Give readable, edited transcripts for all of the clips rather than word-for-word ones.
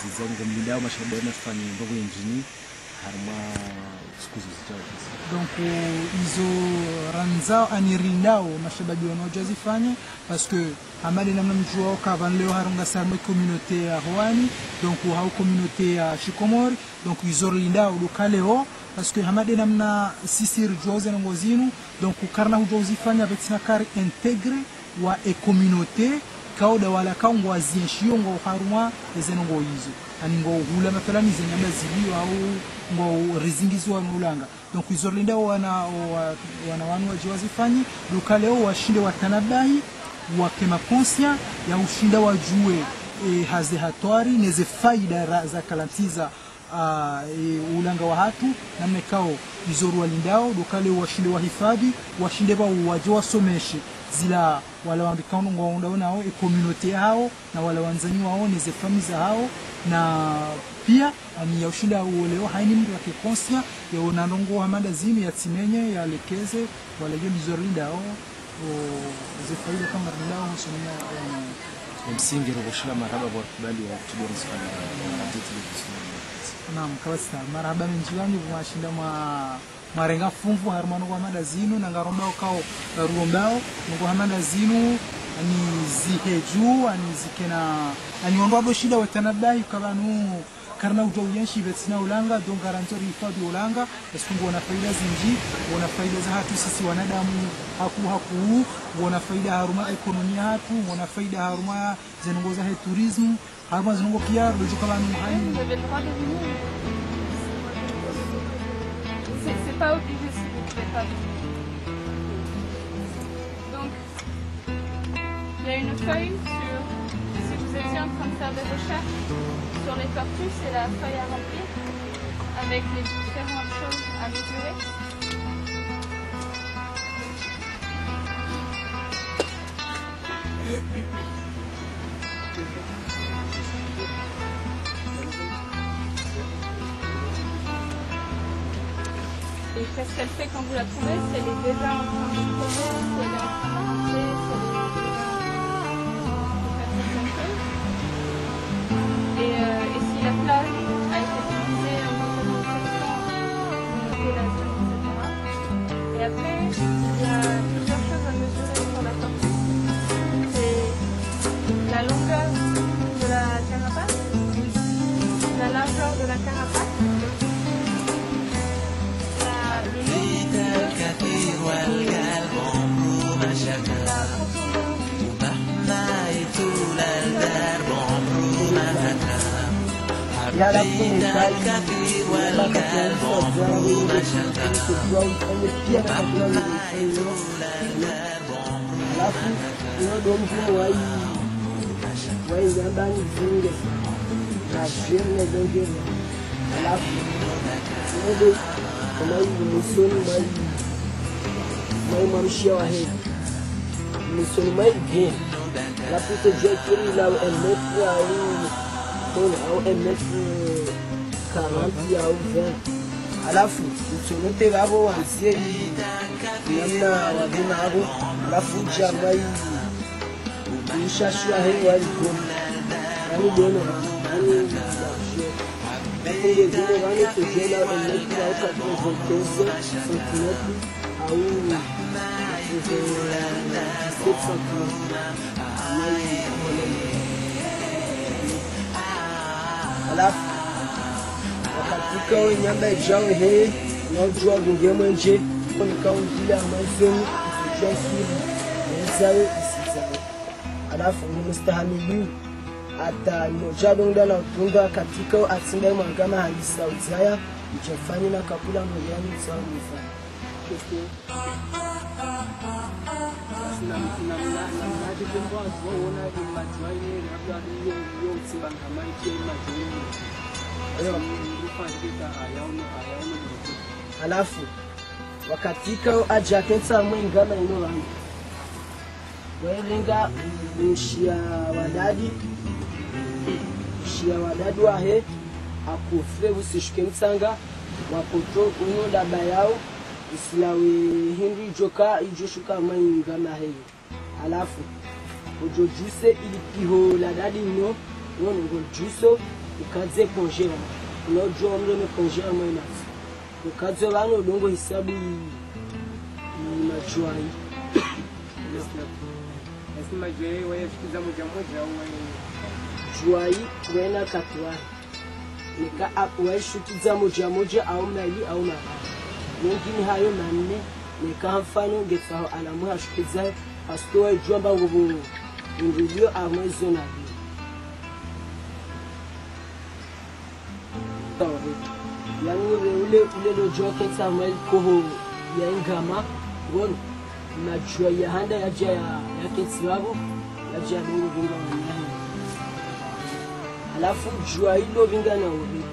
zizangu mlindao mashabiki wanafanya ndogo injini harma siku zijazo. Donc izo ranzao anirindao mashabiki wanaojazifanya parce que amali namna mjua kavan leo harunga sarme communauté ya Rwani donc hao communauté ya Shikomori donc izo rindao dukaleo parce que hamade namna sisi rjoze na ngozinu donc karna hujozifanya betina kari integre wa e communauté kauda wala kaungo azienshio ngo haruma ezenongo hizo ani ngo hula mathalani zenyamba zilio au ngo rizingizwa mulanga donc izolinda wana wanu wajifanye dukaleo washinde watanabai wakema konsia ya ushinda wajue haze hatwari neze faida za kalantiza ulanga wa hatu na mekao izoru walindao dukale washinde wa hifadhi washinde ba wajo wasomeshe zila wala wambikano ngo nao e communauté hao na wala wanzani wao neze family hao na pia ani ya ushinda leo haini mtu wake konsia ya unandongo hamada zimi ya timenye ya lekeze wala hiyo izorindao zefaida kama rindao msomea msingi roshila marhaba kwa kubali wa kutibora sana na television. Naam kabisa marhaba njiwanyu mwashinda marenga funfu harmano kwa mada zinu na ngarombao kao ruombao ngo hamada zinu ani ziheju ani zikena ani ondoa shida watanabai kabanu karna ujoyenshi betina ulanga donc garantori ifadi ulanga parce que wana faida zinji wana faida za hatu sisi wanadamu haku wana faida haruma ekonomia hatu wana faida haruma zenongoza he tourisme haruma zenongo pia lojo kabanu haini c'est pas obligé si vous ne pouvez pas venir. Donc, il y a une feuille sur, si vous étiez en train de faire des recherches sur les tortues, c'est la feuille à remplir avec les différentes choses à mesurer. Et qu'est-ce qu'elle fait quand vous la trouvez? Si elle est déjà en train de se poser, si elle est en train de marcher, si elle est déjà en train de faire certaines choses. Et si la plage a été utilisée en tant que la zone, etc. Et après, il y a plusieurs choses à mesurer sur la tortue. C'est la longueur de la carapace, la largeur de la carapace, والقلب عمره ما شكا ومهما يطول الدرب عمره ما هكا حبيت الكثير والقلب عمره ما شكا ومهما يطول الدرب عمره ما هكا mai mamshia wa heri misoni mai gen la puto jekiri la emetri au emetri 40 au 20 alafu uchonote gabo wanzie namna wadina abo alafu jamai ishashua heri walikoni yani dono Porque ele vai no terreno, ele vai para a fronteira, au alafu wakatika nyamba ijao he najua gungemo nje kwa nikaundia maifeni kujua siri nzawe isizawe alafu mustahamilu ata nojado nda na tunda katika atsinda magama halisa uzaya mjafani na kapula mwenye sawa mfano alafu wakatika ajakensa mwingana ino wangu welinga mshia wadadi wahe akufre usishike msanga wapoto uno daba yao isilawe hindi joka ijoshuka mwingana heyo alafu ujojuse ilipiho la dadi ino ngo juso ukadze ponjera unojua mleme ponjera mwenasi ukadze vano dongo hisabu majuai Nasema juai wewe fikiza moja moja au wewe juai wena katwari nika waishutiza moja moja au mali au mara wengine hayo manne nika mfano ngefaho alamu hashukiza paske wajua mbango bungu ndio amwezo na yani ule lo joke Samuel koho ya ingama won najua ya handa ya kesiwabo ya mungu vinga wanyani alafu jua hilo vinga na uri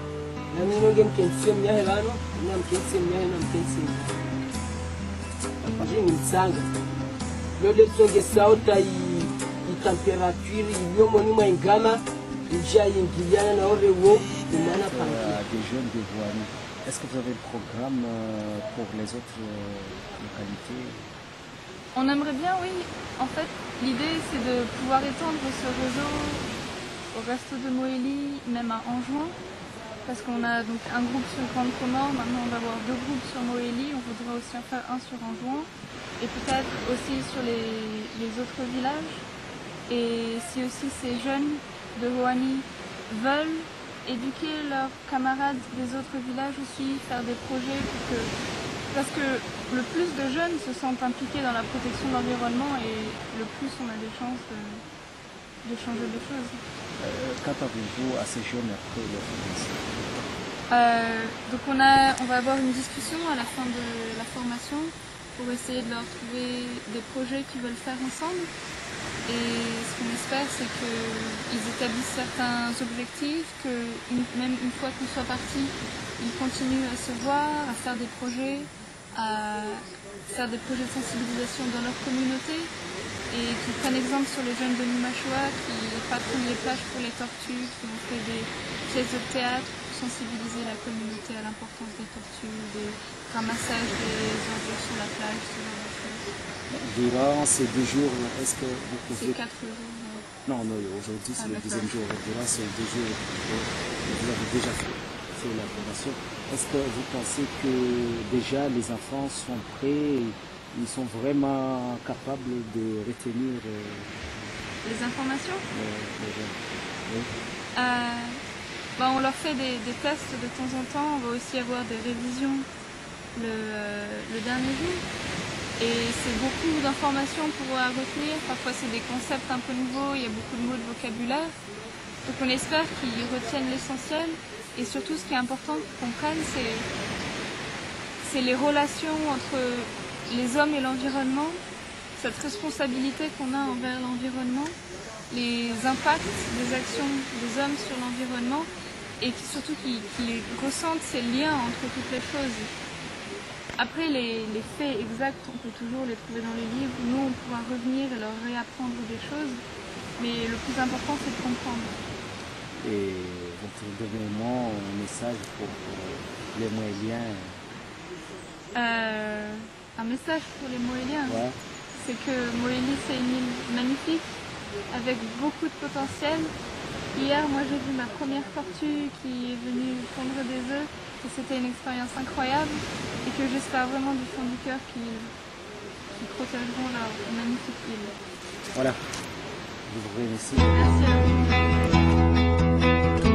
na minonge mkensie mnyahe vano na mkensie mnyahe na mkensie jini msanga lode tonge sauta température iliyomo nyuma ingama ija ingiliana na ore wo imana pangia des jeunes de Roanny. Est-ce que vous avez le programme pour les autres localités? On aimerait bien, oui. En fait, l'idée, c'est de pouvoir étendre ce réseau au reste de Mohéli, même à Anjouan, parce qu'on a donc un groupe sur Grande Comore, maintenant on va avoir 2 groupes sur Mohéli, on voudrait aussi en faire un sur Anjouan, et peut-être aussi sur les autres villages. Et si aussi ces jeunes de Roanny veulent éduquer leurs camarades des autres villages aussi, faire des projets parce que le plus de jeunes se sentent impliqués dans la protection de l'environnement et le plus on a des chances de changer des choses. Qu'attendez-vous à ces jeunes après leur formation? Donc on va avoir une discussion à la fin de la formation pour essayer de leur trouver des projets qu'ils veulent faire ensemble. Et ce qu'on espère, c'est qu'ils établissent certains objectifs, que même une fois qu'on soit parti, ils continuent à se voir, à faire des projets, de sensibilisation dans leur communauté et qu'ils prennent exemple sur les jeunes de Numachoa qui patrouillent les plages pour les tortues, qui ont fait des pièces de théâtre pour sensibiliser la communauté à l'importance des tortues, des ramassages des ordures sur la plage, ce genre de choses. Durant ces 2 jours, est-ce que vous pouvez... C'est 4 jours. Non, aujourd'hui c'est le deuxième jour. Durant ces 2 jours, vous avez déjà fait la formation. Est-ce que vous pensez que déjà les enfants sont prêts, ils sont vraiment capables de retenir les informations? Les jeunes. Oui. On leur fait des tests de temps en temps, on va aussi avoir des révisions le dernier jour. Et c'est beaucoup d'informations pour retenir, parfois c'est des concepts un peu nouveaux, il y a beaucoup de mots de vocabulaire. Donc on espère qu'ils retiennent l'essentiel et surtout ce qui est important qu'ils comprennent, c'est les relations entre les hommes et l'environnement, cette responsabilité qu'on a envers l'environnement, les impacts des actions des hommes sur l'environnement et surtout qu'ils ressentent ces liens entre toutes les choses. Après, les faits exacts, on peut toujours les trouver dans les livres. Nous, on pourra revenir et leur réapprendre des choses. Mais le plus important, c'est de comprendre. Et votre dernièrement un message pour les Mohéliens? Un message pour les Mohéliens, ouais. C'est que Mohéli, c'est une île magnifique, avec beaucoup de potentiel. Hier, moi, j'ai vu ma première tortue qui est venue pondre des œufs. Et c'était une expérience incroyable et que j'espère vraiment du fond du cœur qu'ils protégeront leur magnifique île. Voilà, je vous remercie. Merci à vous.